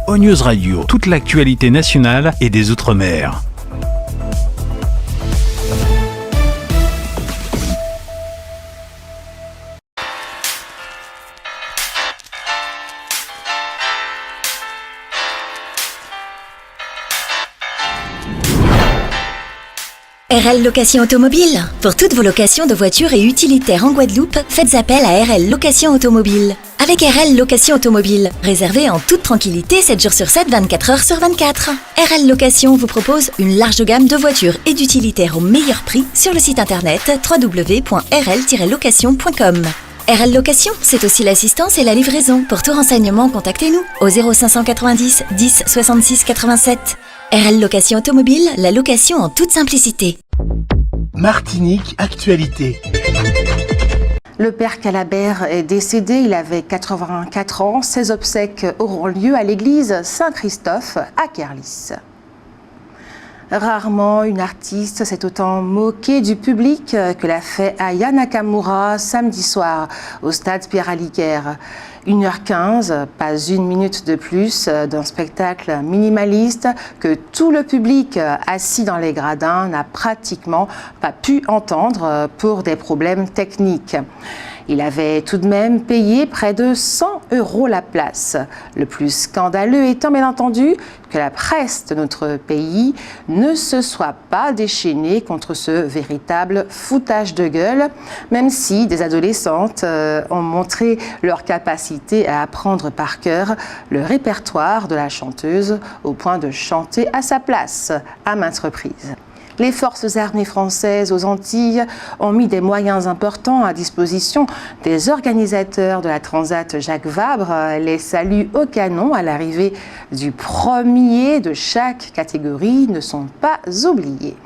ONews Radio, toute l'actualité nationale et des Outre-mer. RL Location Automobile. Pour toutes vos locations de voitures et utilitaires en Guadeloupe, faites appel à RL Location Automobile. Avec RL Location Automobile, réservez en toute tranquillité 7 jours sur 7, 24 heures sur 24. RL Location vous propose une large gamme de voitures et d'utilitaires au meilleur prix sur le site internet www.rl-location.com. RL Location, c'est aussi l'assistance et la livraison. Pour tout renseignement, contactez-nous au 0590 10 66 87. RL Location Automobile, la location en toute simplicité. Martinique Actualité. Le père Calabert est décédé, il avait 84 ans. Ses obsèques auront lieu à l'église Saint-Christophe à Kerlis. Rarement une artiste s'est autant moquée du public que l'a fait Aya Nakamura samedi soir au stade Pierre-Aliquer. 1h15, pas une minute de plus, d'un spectacle minimaliste que tout le public assis dans les gradins n'a pratiquement pas pu entendre pour des problèmes techniques. Il avait tout de même payé près de 100 € la place. Le plus scandaleux étant bien entendu que la presse de notre pays ne se soit pas déchaînée contre ce véritable foutage de gueule, même si des adolescentes ont montré leur capacité à apprendre par cœur le répertoire de la chanteuse au point de chanter à sa place à maintes reprises. Les forces armées françaises aux Antilles ont mis des moyens importants à disposition des organisateurs de la Transat Jacques Vabre. Les saluts au canon à l'arrivée du premier de chaque catégorie ne sont pas oubliés.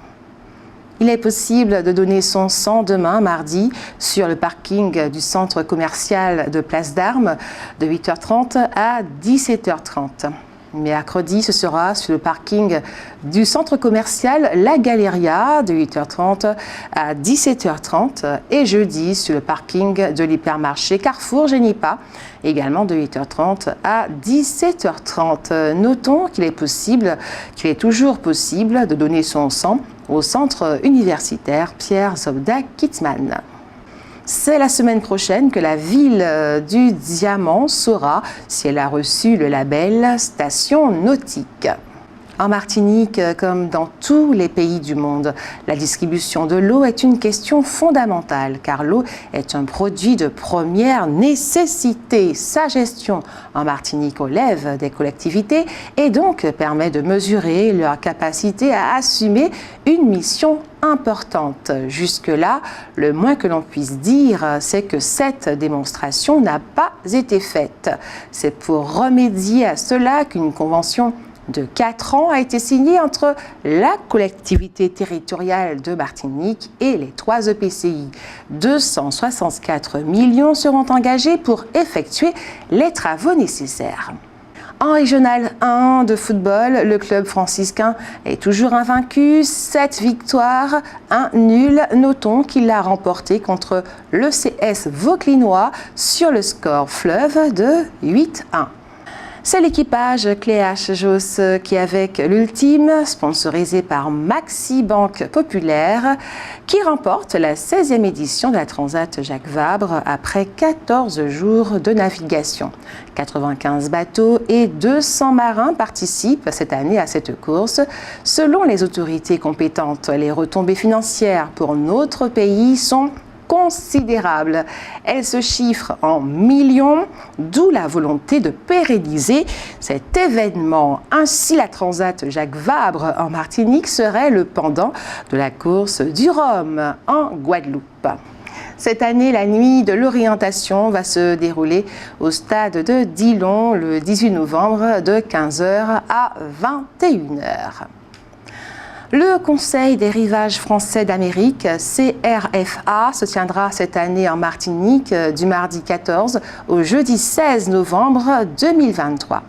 Il est possible de donner son sang demain, mardi, sur le parking du centre commercial de Place d'Armes de 8h30 à 17h30. Mercredi, ce sera sur le parking du centre commercial La Galeria de 8h30 à 17h30 et jeudi sur le parking de l'hypermarché Carrefour Génipa, également de 8h30 à 17h30. Notons qu'il est toujours possible de donner son sang au centre universitaire Pierre Zobda Kitzmann. C'est la semaine prochaine que la ville du Diamant saura si elle a reçu le label Station Nautique. En Martinique, comme dans tous les pays du monde, la distribution de l'eau est une question fondamentale car l'eau est un produit de première nécessité. Sa gestion en Martinique relève des collectivités et donc permet de mesurer leur capacité à assumer une mission importante. Jusque-là, le moins que l'on puisse dire, c'est que cette démonstration n'a pas été faite. C'est pour remédier à cela qu'une convention de 4 ans a été signée entre la collectivité territoriale de Martinique et les 3 EPCI. 264 millions seront engagés pour effectuer les travaux nécessaires. En Régional 1 de football, le club franciscain est toujours invaincu, 7 victoires, 1 nul. Notons qu'il l'a remporté contre l'ECS Vauclinois sur le score fleuve de 8-1. C'est l'équipage Cléache Josse qui, avec l'Ultime, sponsorisé par Maxi Banque Populaire, qui remporte la 16e édition de la Transat Jacques Vabre après 14 jours de navigation. 95 bateaux et 200 marins participent cette année à cette course. Selon les autorités compétentes, les retombées financières pour notre pays sont considérable. Elle se chiffre en millions, d'où la volonté de pérenniser cet événement. Ainsi, la Transat Jacques Vabre en Martinique serait le pendant de la course du Rhum en Guadeloupe. Cette année, la nuit de l'orientation va se dérouler au stade de Dillon le 18 novembre de 15h à 21h. Le Conseil des rivages français d'Amérique, CRFA, se tiendra cette année en Martinique du mardi 14 au jeudi 16 novembre 2023.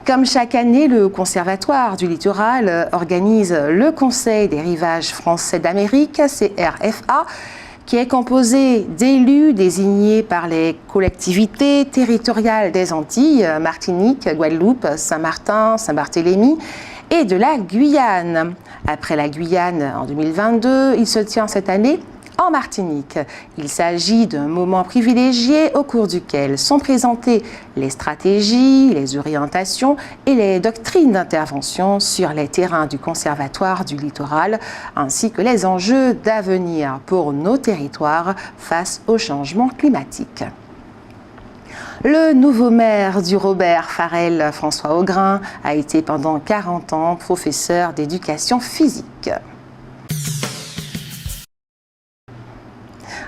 Comme chaque année, le Conservatoire du littoral organise le Conseil des rivages français d'Amérique, CRFA, qui est composé d'élus désignés par les collectivités territoriales des Antilles, Martinique, Guadeloupe, Saint-Martin, Saint-Barthélemy, et de la Guyane. Après la Guyane en 2022, il se tient cette année en Martinique. Il s'agit d'un moment privilégié au cours duquel sont présentées les stratégies, les orientations et les doctrines d'intervention sur les terrains du Conservatoire du littoral, ainsi que les enjeux d'avenir pour nos territoires face au changement climatique. Le nouveau maire du Robert Farel, François Augrain, a été pendant 40 ans professeur d'éducation physique.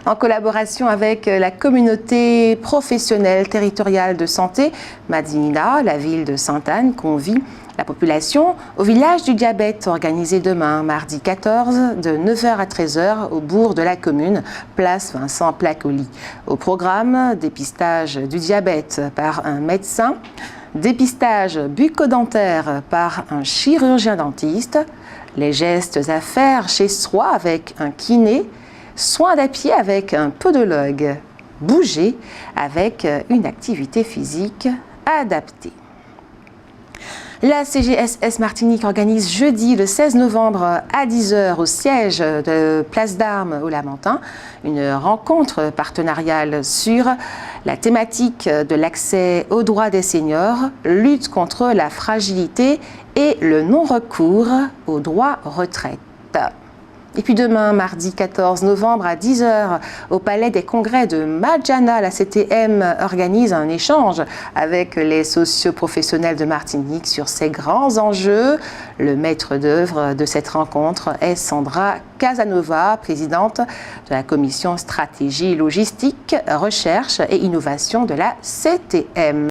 En collaboration avec la communauté professionnelle territoriale de santé, Madinina, la ville de Sainte-Anne convie la population au village du diabète organisé demain, mardi 14, de 9h à 13h au bourg de la commune, place Vincent Placoli. Au programme, dépistage du diabète par un médecin, dépistage bucco-dentaire par un chirurgien dentiste, les gestes à faire chez soi avec un kiné, soins à pied avec un podologue, bouger avec une activité physique adaptée. La CGSS Martinique organise jeudi le 16 novembre à 10h au siège de Place d'Armes au Lamentin une rencontre partenariale sur la thématique de l'accès aux droits des seniors, lutte contre la fragilité et le non-recours aux droits retraite. Et puis demain, mardi 14 novembre à 10h, au Palais des Congrès de Madjana, la CTM organise un échange avec les socioprofessionnels de Martinique sur ces grands enjeux. Le maître d'œuvre de cette rencontre est Sandra Casanova, présidente de la commission stratégie, logistique, recherche et innovation de la CTM.